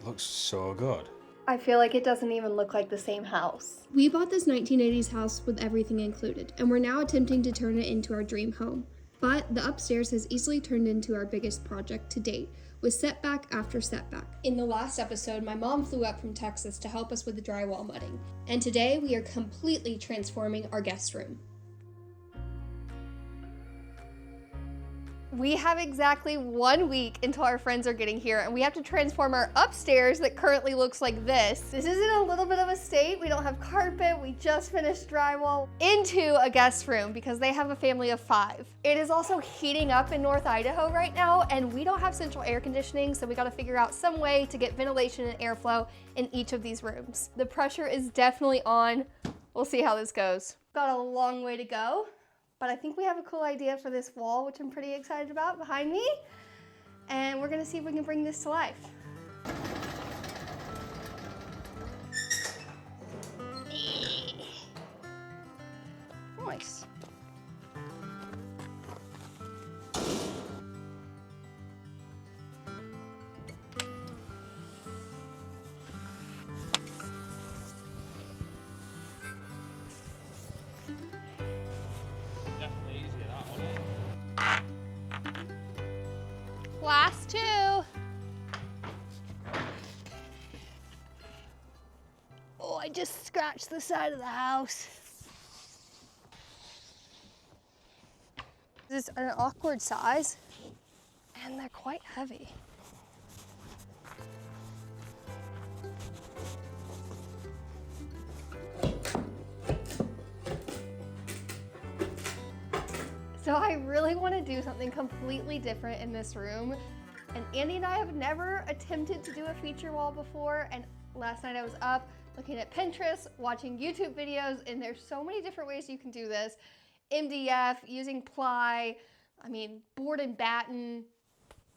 looks so good. I feel like it doesn't even look like the same house. We bought this 1980s house with everything included, and we're now attempting to turn it into our dream home. But the upstairs has easily turned into our biggest project to date, with setback after setback. In the last episode, my mom flew up from Texas to help us with the drywall mudding, and today we are completely transforming our guest room. We have exactly 1 week until our friends are getting here, and we have to transform our upstairs that currently looks like this. This is in a little bit of a state. We don't have carpet, we just finished drywall, into a guest room because they have a family of 5. It is also heating up in North Idaho right now, and we don't have central air conditioning, so we gotta figure out some way to get ventilation and airflow in each of these rooms. The pressure is definitely on. We'll see how this goes. Got a long way to go. But I think we have a cool idea for this wall, which I'm pretty excited about behind me. And we're gonna see if we can bring this to life. Nice. Last 2. Oh, I just scratched the side of the house. This is an awkward size, and they're quite heavy. So I really want to do something completely different in this room. And Andy and I have never attempted to do a feature wall before. And last night I was up looking at Pinterest, watching YouTube videos, and there's so many different ways you can do this. MDF, using ply, board and batten,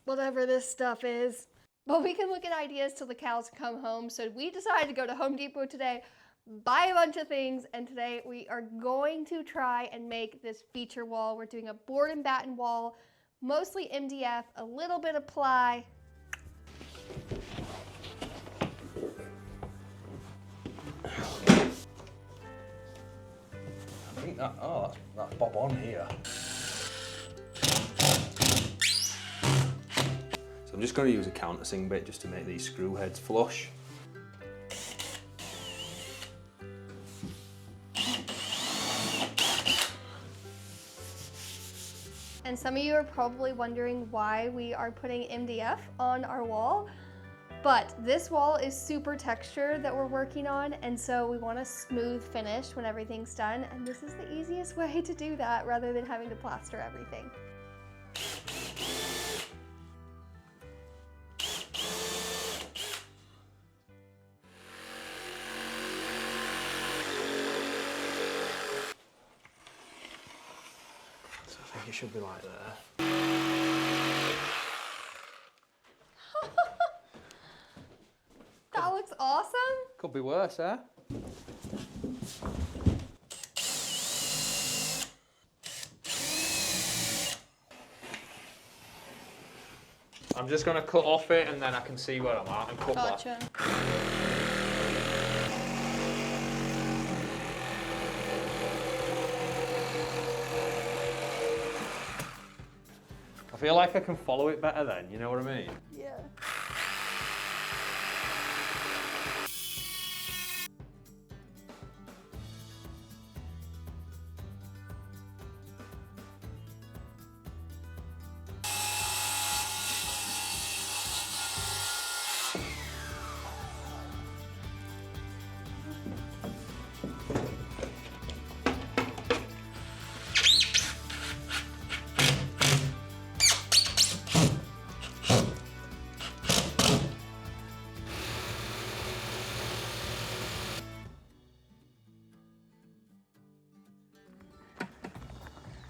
whatever this stuff is. But we can look at ideas till the cows come home. So we decided to go to Home Depot today, buy a bunch of things, and today we are going to try and make this feature wall. We're doing a board and batten wall, mostly MDF, a little bit of ply. I think that's bob on here. So I'm just going to use a countersink bit just to make these screw heads flush. And some of you are probably wondering why we are putting MDF on our wall, but this wall is super textured that we're working on, and so we want a smooth finish when everything's done, and this is the easiest way to do that rather than having to plaster everything. I think it should be like there. That looks awesome. Could be worse, eh? I'm just going to cut off it and then I can see where I'm at and cut Gotcha. I feel like I can follow it better then, you know what I mean? Yeah.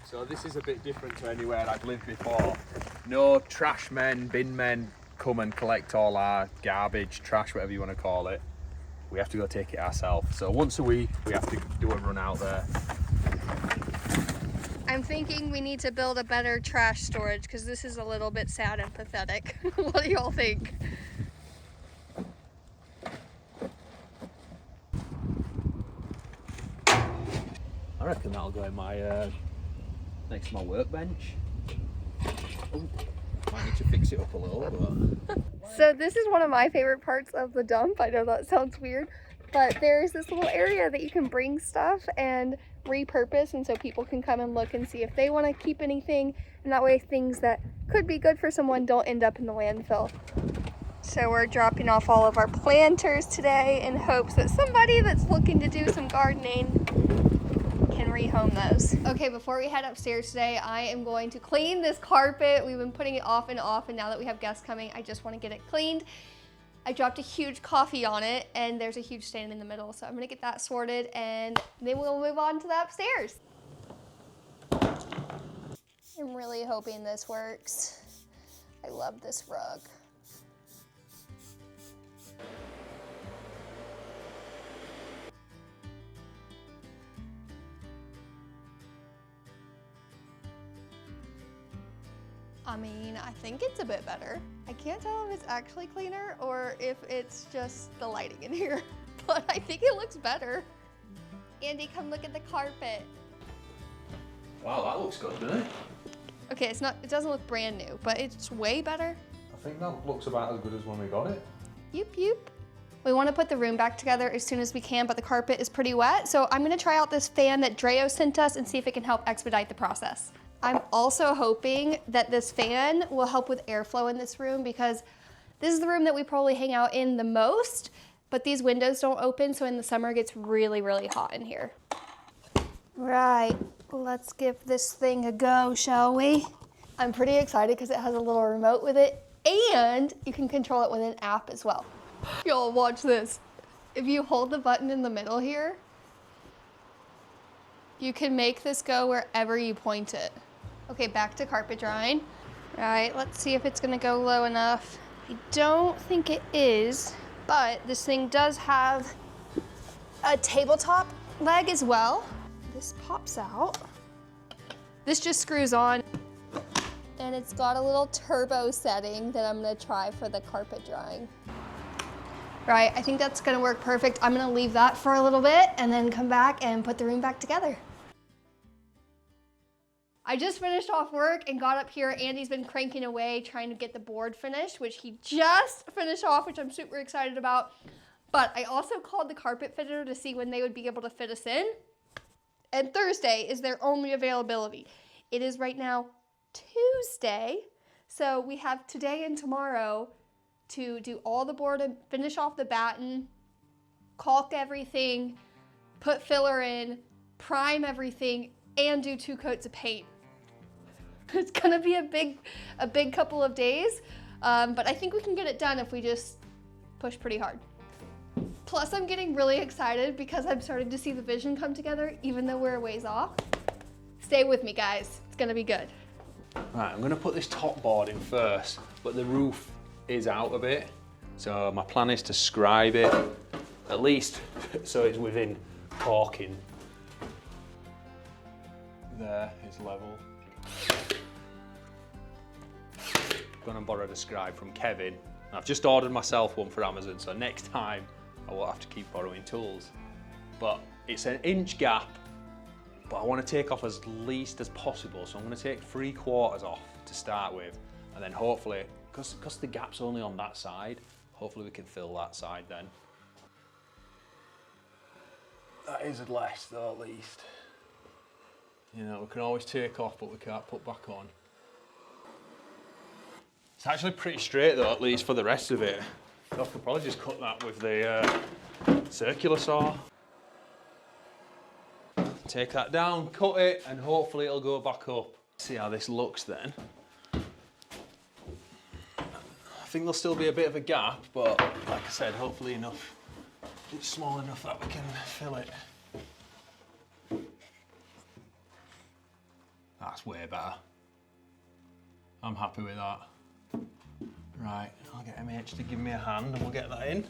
So this is a bit different to anywhere I've lived before. No trash men, bin men come and collect all our garbage, trash, whatever you want to call it. We have to go take it ourselves. So once a week, we have to do a run out there. I'm thinking we need to build a better trash storage because this is a little bit sad and pathetic. What do y'all think? reckon that'll go in my next to my workbench. Oh, might need to fix it up a little, but... So this is one of my favorite parts of the dump. I know that sounds weird, but there's this little area that you can bring stuff and repurpose, and so people can come and look and see if they want to keep anything, and that way things that could be good for someone don't end up in the landfill. So we're dropping off all of our planters today in hopes that somebody that's looking to do some gardening can rehome those. Okay, before we head upstairs today, I am going to clean this carpet. We've been putting it off, and now that we have guests coming, I just want to get it cleaned. I dropped a huge coffee on it, and there's a huge stain in the middle, so I'm gonna get that sorted, and then we'll move on to the upstairs. I'm really hoping this works. I love this rug. I mean, I think it's a bit better. I can't tell if it's actually cleaner or if it's just the lighting in here, but I think it looks better. Andy, come look at the carpet. Wow, that looks good, doesn't it? Okay, it doesn't look brand new, but it's way better. I think that looks about as good as when we got it. Yoop, yoop. We want to put the room back together as soon as we can, but the carpet is pretty wet, so I'm gonna try out this fan that Dreo sent us and see if it can help expedite the process. I'm also hoping that this fan will help with airflow in this room, because this is the room that we probably hang out in the most, but these windows don't open, so in the summer it gets really, really hot in here. Right, let's give this thing a go, shall we? I'm pretty excited because it has a little remote with it, and you can control it with an app as well. Y'all, watch this. If you hold the button in the middle here, you can make this go wherever you point it. Okay, back to carpet drying. All right, let's see if it's gonna go low enough. I don't think it is, but this thing does have a tabletop leg as well. This pops out. This just screws on, and it's got a little turbo setting that I'm gonna try for the carpet drying. Right, I think that's gonna work perfect. I'm gonna leave that for a little bit and then come back and put the room back together. I just finished off work and got up here. Andy's been cranking away trying to get the board finished, which he just finished off, which I'm super excited about. But I also called the carpet fitter to see when they would be able to fit us in. And Thursday is their only availability. It is right now Tuesday, so we have today and tomorrow to do all the board and finish off the batten, caulk everything, put filler in, prime everything, and do 2 coats of paint. It's gonna be a big couple of days, but I think we can get it done if we just push pretty hard. Plus, I'm getting really excited because I'm starting to see the vision come together, even though we're a ways off. Stay with me, guys. It's gonna be good. Right, I'm gonna put this top board in first, but the roof is out a bit. So my plan is to scribe it, at least so it's within caulking. There is level. I'm gonna borrow the scribe from Kevin. I've just ordered myself one for Amazon, so next time I won't have to keep borrowing tools. But it's an inch gap, but I want to take off as least as possible, so I'm going to take 3/4 off to start with, and then hopefully, because the gap's only on that side, hopefully we can fill that side then. That is less though, at least. You know, we can always take off, but we can't put back on. It's actually pretty straight though, at least for the rest of it. I could probably just cut that with the circular saw. Take that down, cut it, and hopefully it'll go back up. See how this looks then. I think there'll still be a bit of a gap, but like I said, hopefully enough. It's small enough that we can fill it. That's way better. I'm happy with that. Right, I'll get MH to give me a hand and we'll get that in.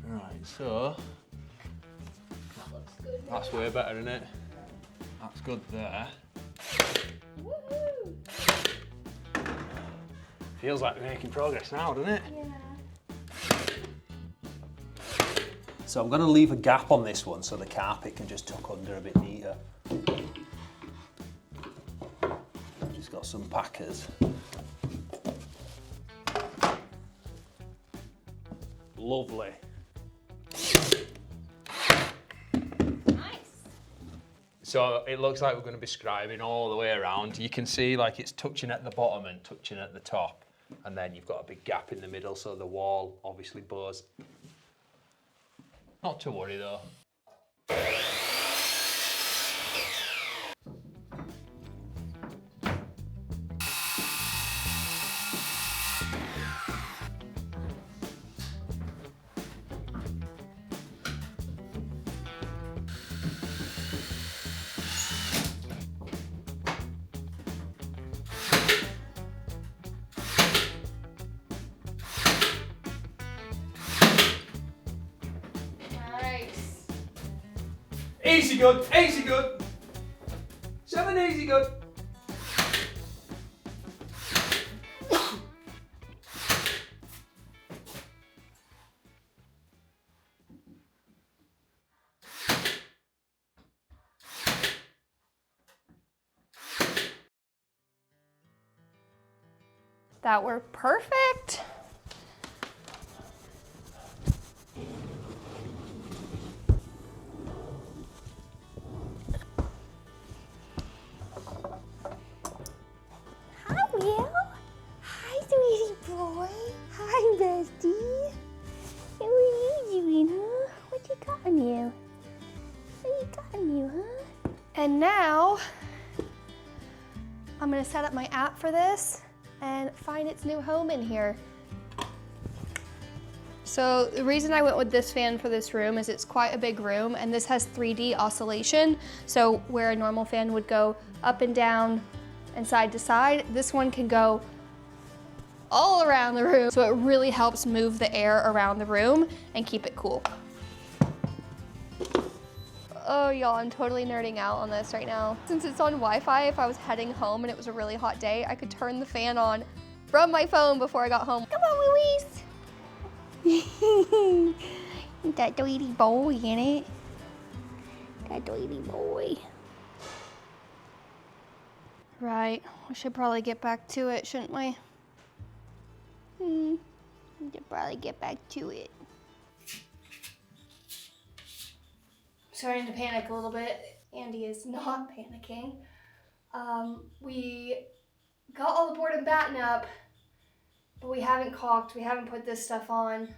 Right, so that's way better, isn't it? That's good there. Woohoo! Feels like we're making progress now, doesn't it? Yeah. So I'm going to leave a gap on this one so the carpet can just tuck under a bit neater. Just got some packers. Lovely. So it looks like we're going to be scribing all the way around. You can see like it's touching at the bottom and touching at the top. And then you've got a big gap in the middle, so the wall obviously bows. Not to worry though. Easy good, easy good. 7 easy good. That were perfect. Hi, Will. Hi, sweetie boy. Hi, bestie. What are you doing, huh? What you got on you? What you got on you, huh? And now, I'm gonna set up my app for this and find its new home in here. So the reason I went with this fan for this room is it's quite a big room and this has 3D oscillation. So where a normal fan would go up and down and side to side, this one can go all around the room. So it really helps move the air around the room and keep it cool. Oh y'all, I'm totally nerding out on this right now. Since it's on Wi-Fi, if I was heading home and it was a really hot day, I could turn the fan on from my phone before I got home. Come on, Louise. That doity boy in it. That doity boy. Right, we should probably get back to it, shouldn't we? We should probably get back to it. Starting to panic a little bit. Andy is not panicking. We got all the board and batten up, but we haven't caulked, we haven't put this stuff on.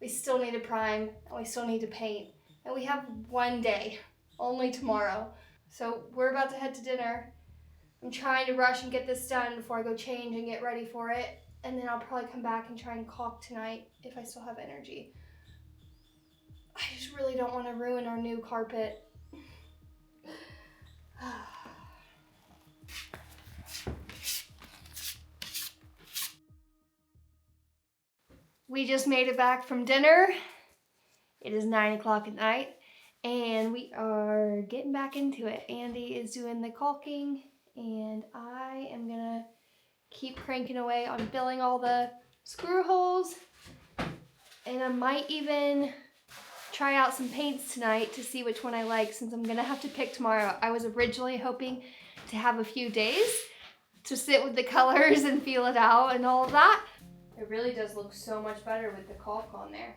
We still need to prime, and we still need to paint. And we have one day, only tomorrow. So we're about to head to dinner. I'm trying to rush and get this done before I go change and get ready for it. And then I'll probably come back and try and caulk tonight if I still have energy. I just really don't want to ruin our new carpet. We just made it back from dinner. It is 9 o'clock at night and we are getting back into it. Andy is doing the caulking and I am gonna keep cranking away on filling all the screw holes. And I might even try out some paints tonight to see which one I like since I'm gonna have to pick tomorrow. I was originally hoping to have a few days to sit with the colors and feel it out and all of that. It really does look so much better with the caulk on there.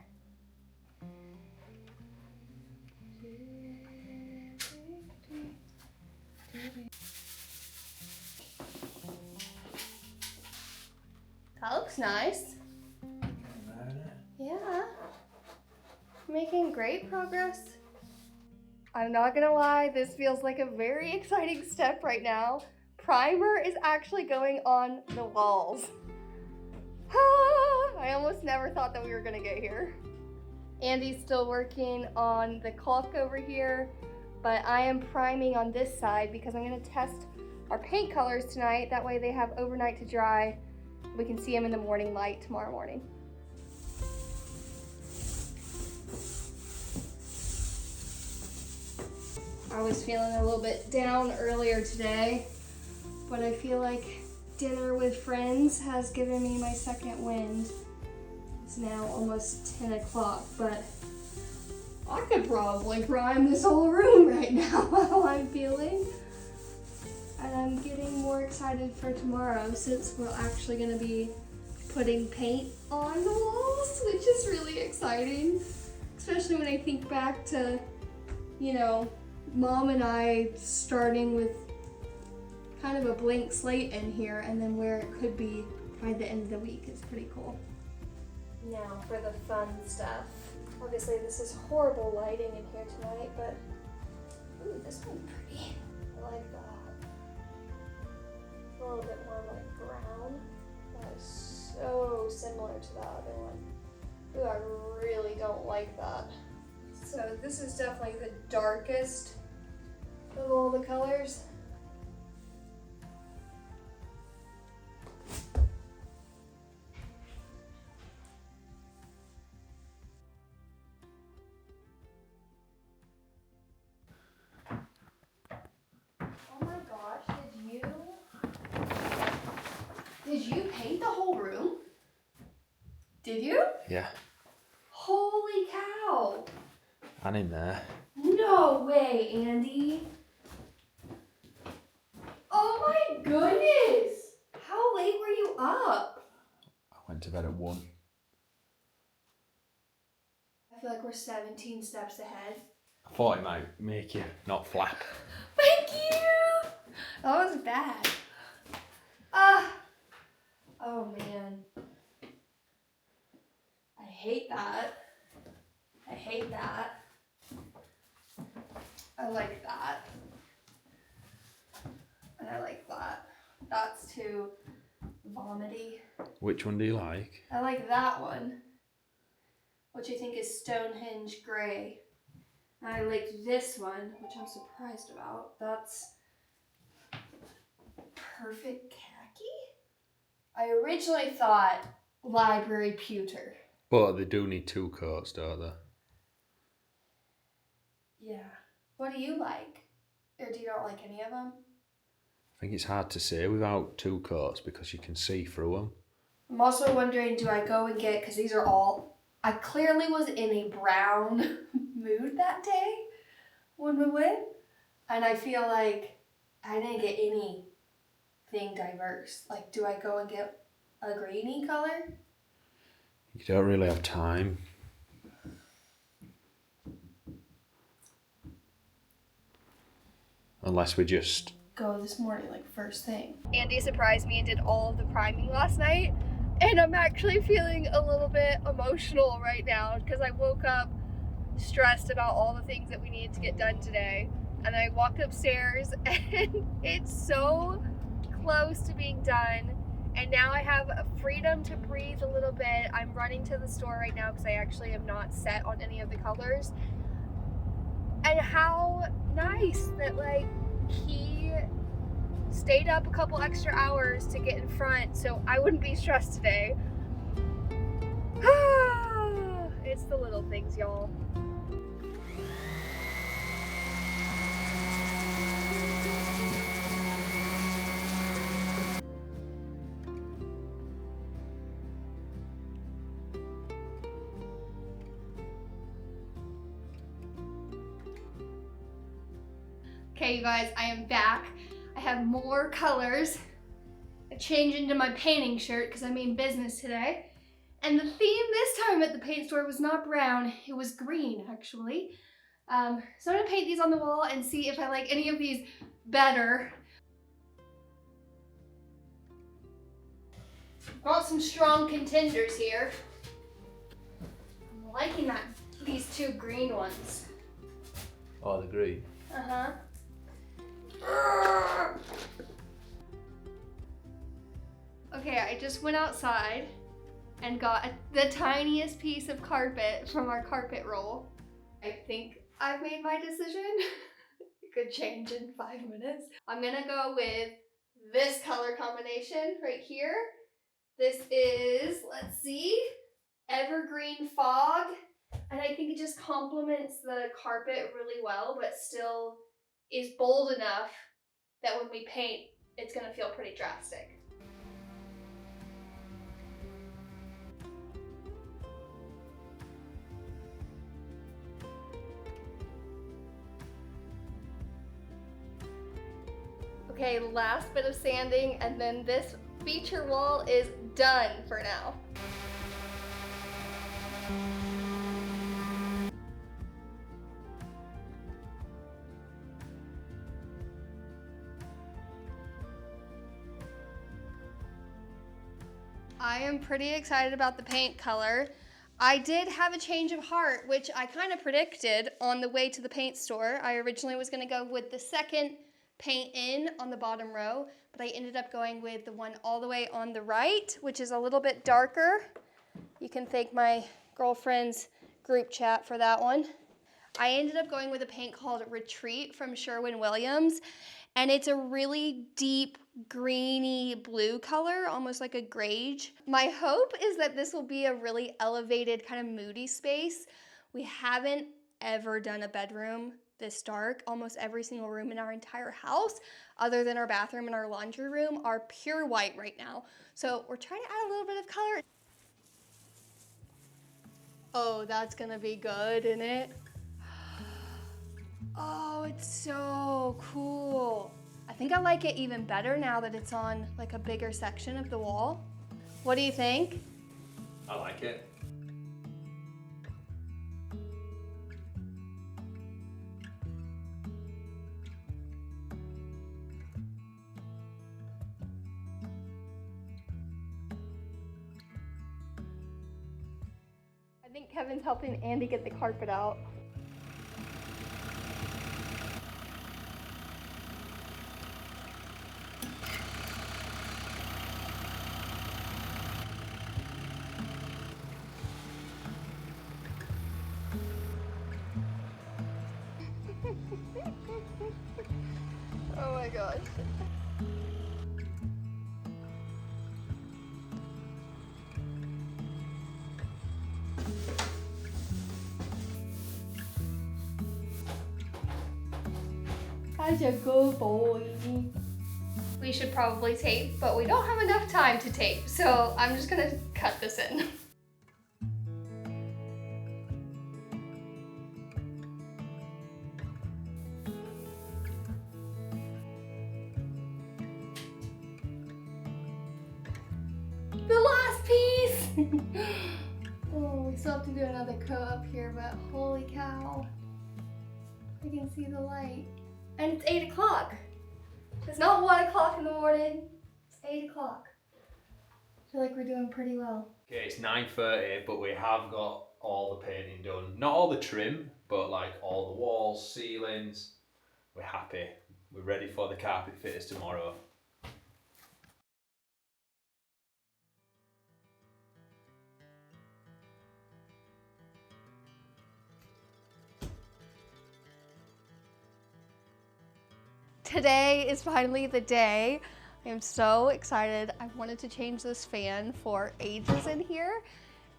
That looks nice. Yeah. Making great progress. I'm not gonna lie, this feels like a very exciting step right now. Primer is actually going on the walls. I almost never thought that we were gonna get here. Andy's still working on the caulk over here, but I am priming on this side because I'm gonna test our paint colors tonight. That way they have overnight to dry. We can see them in the morning light tomorrow morning. I was feeling a little bit down earlier today, but I feel like dinner with friends has given me my second wind. It's now almost 10 o'clock, but I could probably prime this whole room right now how I'm feeling. And I'm getting more excited for tomorrow since we're actually gonna be putting paint on the walls, which is really exciting. Especially when I think back to, you know, Mom and I starting with kind of a blank slate in here and then where it could be by the end of the week is pretty cool. Now for the fun stuff. Obviously this is horrible lighting in here tonight, but ooh, this one's pretty. I like that. A little bit more like brown. That is so similar to the other one. Ooh, I really don't like that. So this is definitely the darkest of all the colors. Oh my gosh, did you paint the whole room? Did you? Yeah. Holy cow! And in there. No way, Andy. Oh my goodness! How late were you up? I went to bed at 1. I feel like we're 17 steps ahead. I thought it might make you not flap. Thank you! That was bad. Oh man. I hate that. I hate that. I like that. And I like that. That's too vomity. Which one do you like? I like that one, which I think is Stonehenge Gray. And I like this one, which I'm surprised about. That's Perfect Khaki? I originally thought Library Pewter. But they do need 2 coats, don't they? Yeah. What do you like? Or do you not like any of them? I think it's hard to say without 2 coats because you can see through them. I'm also wondering, do I go and get, because these are all, I clearly was in a brown mood that day when we went. And I feel like I didn't get anything diverse. Like, do I go and get a greeny color? You don't really have time. Unless we just Go this morning, like first thing. Andy surprised me and did all of the priming last night, and I'm actually feeling a little bit emotional right now because I woke up stressed about all the things that we needed to get done today, and I walked upstairs and it's so close to being done, and now I have a freedom to breathe a little bit. I'm running to the store right now because I actually am not set on any of the colors, and how nice that like he stayed up a couple extra hours to get in front so I wouldn't be stressed today. It's the little things, y'all. Okay, you guys, I am back. I have more colors. I changed into my painting shirt because I mean business today. And the theme this time at the paint store was not brown, it was green actually. So I'm gonna paint these on the wall and see if I like any of these better. Got some strong contenders here. I'm liking these 2 green ones. Oh, the green. Uh-huh. Okay, I just went outside and got the tiniest piece of carpet from our carpet roll. I think I've made my decision. It could change in 5 minutes. I'm gonna go with this color combination right here. This is, let's see, Evergreen Fog. And I think it just complements the carpet really well, but still is bold enough that when we paint, it's gonna feel pretty drastic. Okay, last bit of sanding, and then this feature wall is done for now. I am pretty excited about the paint color. I did have a change of heart, which I kind of predicted on the way to the paint store. I originally was gonna go with the second paint in on the bottom row, but I ended up going with the one all the way on the right, which is a little bit darker. You can thank my girlfriend's group chat for that one. I ended up going with a paint called Retreat from Sherwin-Williams, and it's a really deep greeny blue color, almost like a greige. My hope is that this will be a really elevated, kind of moody space. We haven't ever done a bedroom this dark. Almost every single room in our entire house, other than our bathroom and our laundry room, are pure white right now. So we're trying to add a little bit of color. Oh, that's gonna be good, isn't it? Oh, it's so cool. I think I like it even better now that it's on like a bigger section of the wall. What do you think? I like it. I think Kevin's helping Andy get the carpet out. Oh my gosh. Such a good boy. We should probably tape, but we don't have enough time to tape, so I'm just gonna cut this in. The last piece! Oh, we still have to do another coat up here, but holy cow. I can see the light. And it's 8 o'clock. It's not 1 o'clock in the morning, it's 8 o'clock. I feel like we're doing pretty well. Okay, it's 9:30, but we have got all the painting done. Not all the trim, but like all the walls, ceilings. We're happy. We're ready for the carpet fitters tomorrow. Today is finally the day. I am so excited. I wanted to change this fan for ages in here.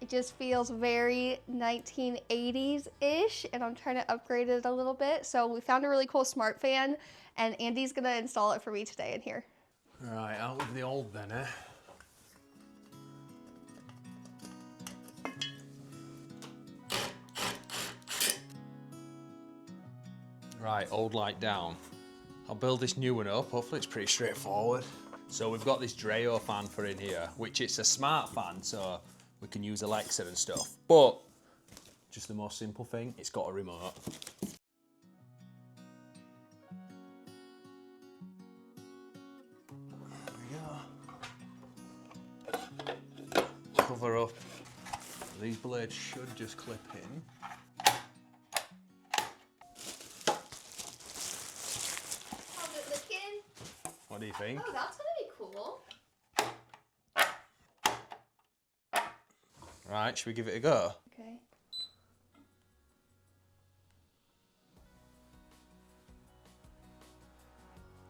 It just feels very 1980s-ish, and I'm trying to upgrade it a little bit. So we found a really cool smart fan, and Andy's gonna install it for me today in here. Right, out with the old then, eh? Right, old light down. I'll build this new one up. Hopefully it's pretty straightforward. So we've got this Dreo fan for in here, which it's a smart fan, so we can use Alexa and stuff. But just the most simple thing, it's got a remote. There we go. Cover up. These blades should just clip in. What do you think? Oh, that's gonna be cool. Right, should we give it a go? Okay.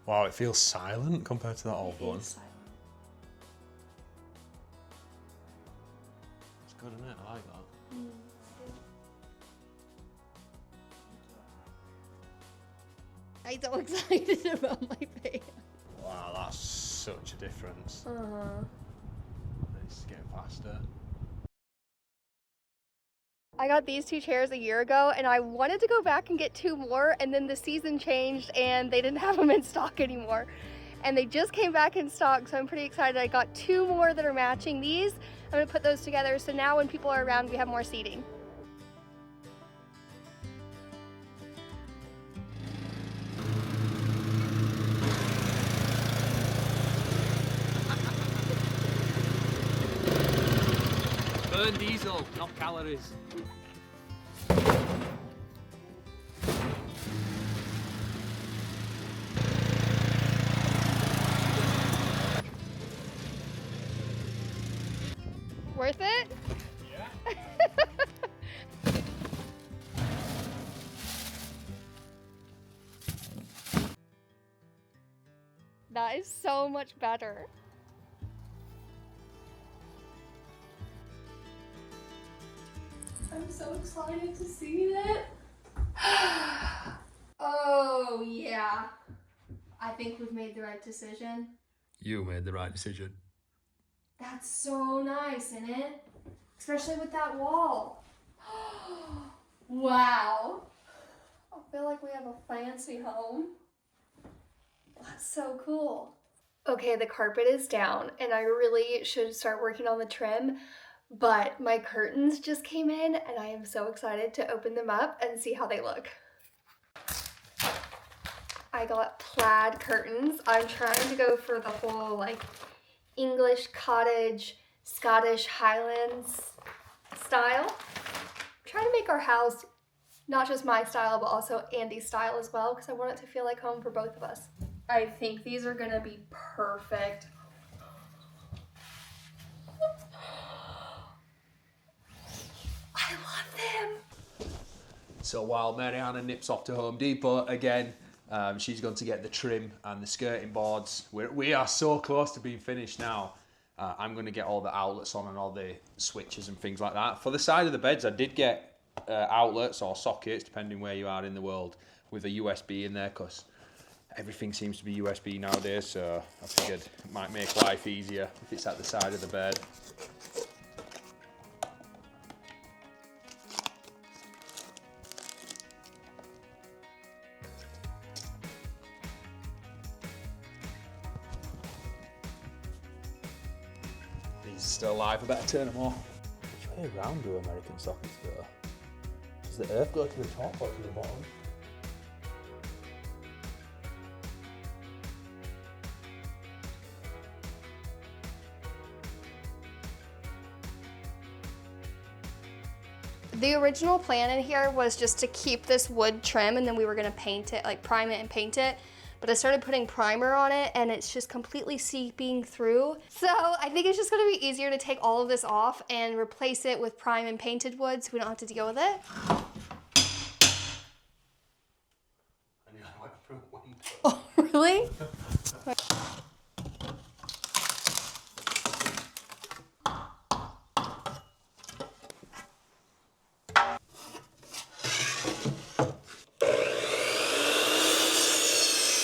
Wow, it feels silent compared to that old one. Silent. It's good, isn't it? I like that. I'm so excited about my fan. Wow, that's such a difference. It's getting faster. I got these two chairs a year ago, and I wanted to go back and get 2 more, and then the season changed and they didn't have them in stock anymore. and they just came back in stock, so I'm pretty excited. I got 2 more that are matching these. I'm gonna put those together, so now when people are around, we have more seating. Burn diesel, not calories. Worth it? Yeah. That is so much better. I'm so excited to see it. Oh yeah. I think we've made the right decision. You made the right decision. That's so nice, isn't it? Especially with that wall. Wow. I feel like we have a fancy home. That's so cool. Okay, the carpet is down and I really should start working on the trim, but my curtains just came in and I am so excited to open them up and see how they look. I got plaid curtains. I'm trying to go for the whole like English cottage, Scottish Highlands style. I'm trying to make our house not just my style, but also Andy's style as well, because I want it to feel like home for both of us. I think these are gonna be perfect. I love them. So while Mariana nips off to Home Depot again, she's going to get the trim and the skirting boards. We are so close to being finished now. I'm going to get all the outlets on and all the switches and things like that. For the side of the beds, I did get outlets or sockets, depending where you are in the world, with a USB in there, because everything seems to be USB nowadays, so I figured it might make life easier if it's at the side of the bed. These are still alive, I better turn them off. Which way around do American sockets go? Does the earth go to the top or to the bottom? The original plan in here was just to keep this wood trim and then we were gonna paint it, like prime it and paint it. But I started putting primer on it and it's just completely seeping through. So I think it's just gonna be easier to take all of this off and replace it with prime and painted wood so we don't have to deal with it. Oh, really?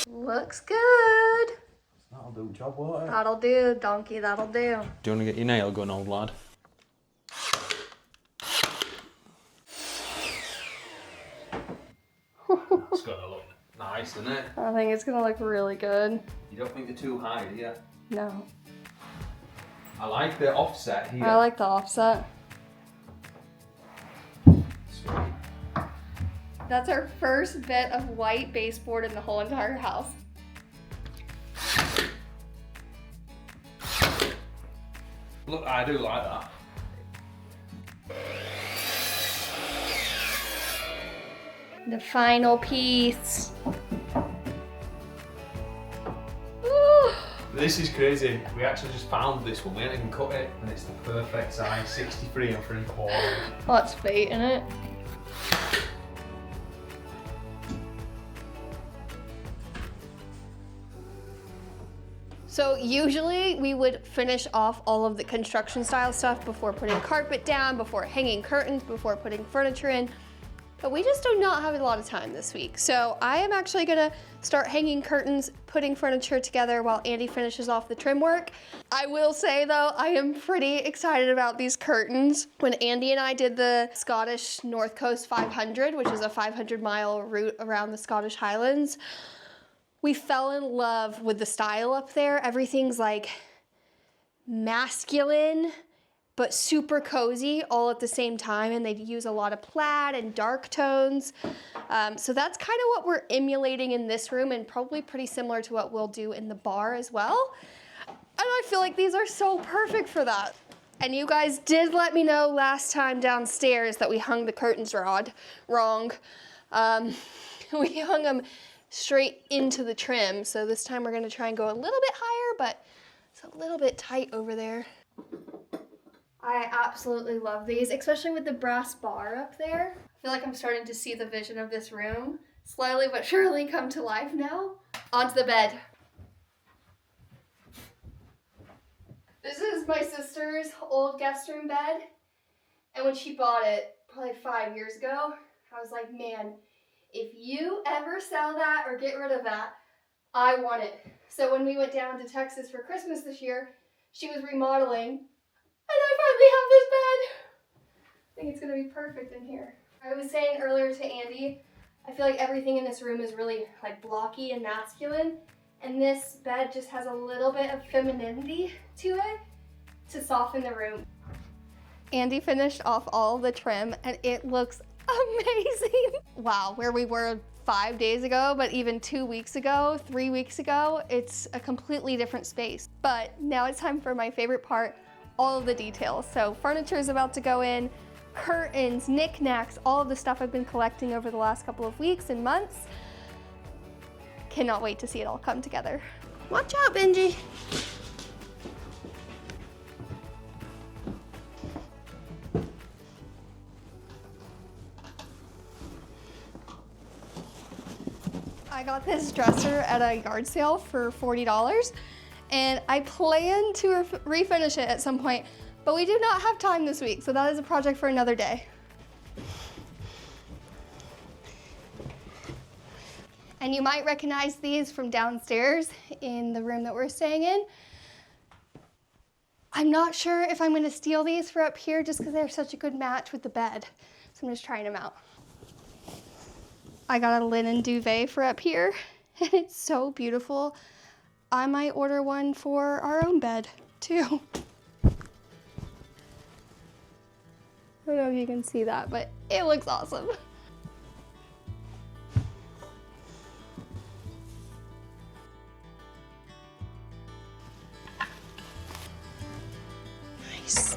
Looks good. That'll do the job, won't it? That'll do, donkey, that'll do. Do you want to get your nail gun, old lad? It's gonna look nice, isn't it? I think it's gonna look really good. You don't think they're too high, do you? No. I like the offset here. I like the offset. Sweet. That's our first bit of white baseboard in the whole entire house. Look, I do like that. The final piece. Ooh. This is crazy. We actually just found this one. We hadn't even cut it, and it's the perfect size, 63 and 3/4. That's fate, isn't it? So usually we would finish off all of the construction style stuff before putting carpet down, before hanging curtains, before putting furniture in. But we just do not have a lot of time this week. So I am actually gonna start hanging curtains, putting furniture together while Andy finishes off the trim work. I will say though, I am pretty excited about these curtains. When Andy and I did the Scottish North Coast 500, which is a 500-mile route around the Scottish Highlands, We fell in love with the style up there. Everything's like masculine, but super cozy all at the same time. And they use a lot of plaid and dark tones. So that's kind of what we're emulating in this room, and probably pretty similar to what we'll do in the bar as well. And I feel like these are so perfect for that. And you guys did let me know last time downstairs that we hung the curtains wrong. We hung them straight into the trim. So this time we're gonna try and go a little bit higher, but it's a little bit tight over there. I absolutely love these, especially with the brass bar up there. I feel like I'm starting to see the vision of this room slowly but surely come to life now. Onto the bed. This is my sister's old guest room bed. And when she bought it, probably 5 years ago, I was like, man, if you ever sell that or get rid of that, I want it. So when we went down to Texas for Christmas this year, she was remodeling, and I finally have this bed. I think it's gonna be perfect in here. I was saying earlier to Andy, I feel like everything in this room is really like blocky and masculine, and this bed just has a little bit of femininity to it to soften the room. Andy finished off all the trim, and it looks amazing. Wow, where we were 5 days ago, but even 2 weeks ago, 3 weeks ago, it's a completely different space. But now it's time for my favorite part, all of the details. So furniture is about to go in, curtains, knickknacks, all of the stuff I've been collecting over the last couple of weeks and months. Cannot wait to see it all come together. Watch out, Benji. I got this dresser at a yard sale for $40, and I plan to refinish it at some point, but we do not have time this week, so that is a project for another day. And you might recognize these from downstairs in the room that we're staying in. I'm not sure if I'm gonna steal these for up here just because they're such a good match with the bed, so I'm just trying them out. I got a linen duvet for up here, and it's so beautiful. I might order one for our own bed, too. I don't know if you can see that, but it looks awesome. Nice.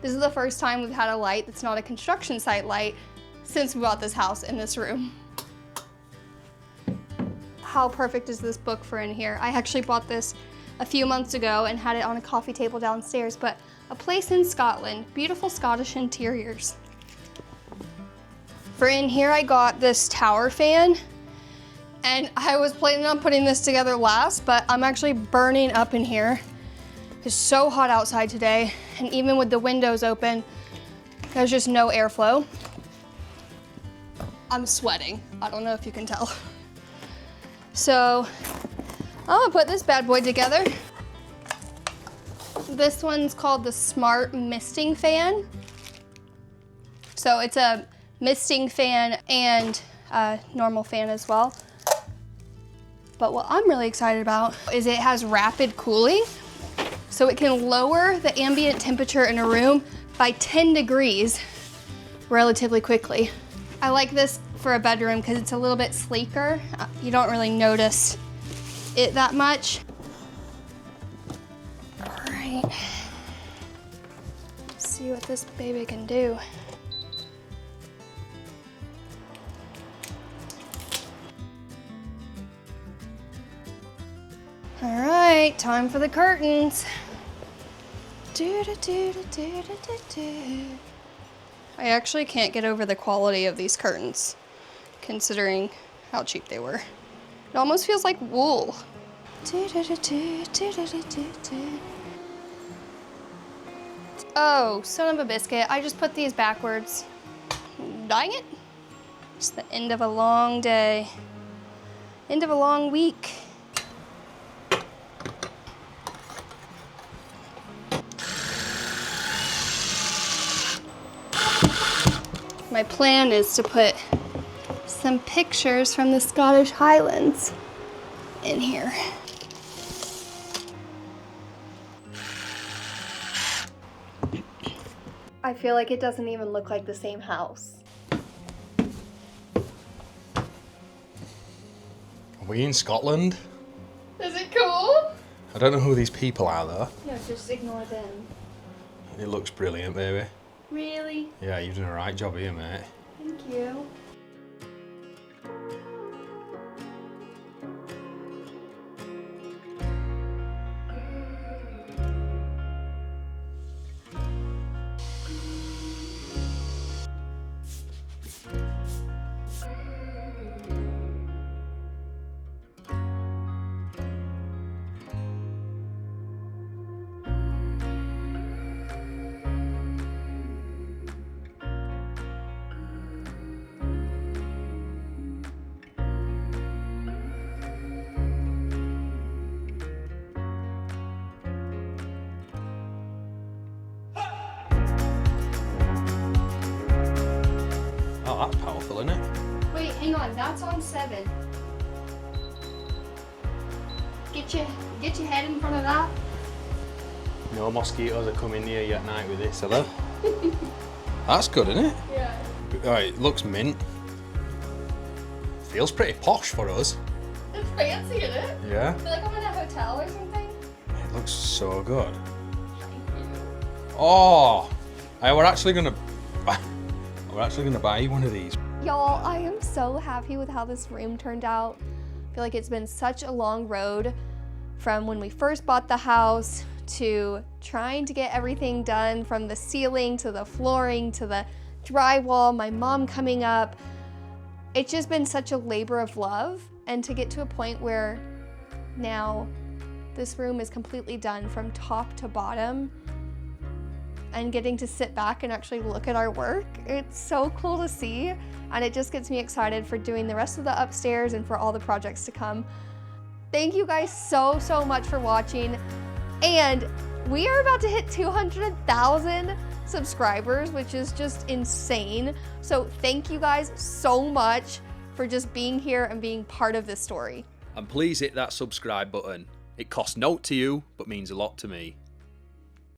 This is the first time we've had a light that's not a construction site light since we bought this house in this room. How perfect is this book for in here? I actually bought this a few months ago and had it on a coffee table downstairs, but A Place in Scotland, beautiful Scottish interiors. For in here, I got this tower fan, and I was planning on putting this together last, but I'm actually burning up in here. It's so hot outside today, and even with the windows open, there's just no airflow. I'm sweating. I don't know if you can tell. So I'm gonna put this bad boy together. This one's called the Smart Misting Fan. So it's a misting fan and a normal fan as well. But what I'm really excited about is it has rapid cooling. So it can lower the ambient temperature in a room by 10 degrees relatively quickly. I like this for a bedroom because it's a little bit sleeker. You don't really notice it that much. All right, let's see what this baby can do. All right, time for the curtains. I actually can't get over the quality of these curtains, considering how cheap they were. It almost feels like wool. Oh, son of a biscuit, I just put these backwards. Dang it. It's the end of a long day. End of a long week. My My plan is to put some pictures from the Scottish Highlands in here. I feel like it doesn't even look like the same house. Are we in Scotland? Is it cool? I don't know who these people are though. Yeah, just ignore them. It looks brilliant, baby. Really? Yeah, you've done a right job here, mate. Thank you. Oh, that's powerful, isn't it? Wait, hang on. That's on 7. Get your head in front of that. No mosquitoes are coming near you at night with this, are there? That's good, isn't it? Yeah. Right, it looks mint. Feels pretty posh for us. It's fancy, isn't it? Yeah. I feel like I'm in a hotel or something. It looks so good. Thank you. Oh, we're actually gonna buy you one of these. Y'all, I am so happy with how this room turned out. I feel like it's been such a long road from when we first bought the house to trying to get everything done, from the ceiling to the flooring to the drywall, my mom coming up. It's just been such a labor of love, and to get to a point where now this room is completely done from top to bottom and getting to sit back and actually look at our work. It's so cool to see, and it just gets me excited for doing the rest of the upstairs and for all the projects to come. Thank you guys so much for watching, and we are about to hit 200,000 subscribers, which is just insane. So thank you guys so much for just being here and being part of this story. And please hit that subscribe button. It costs naught to you, but means a lot to me.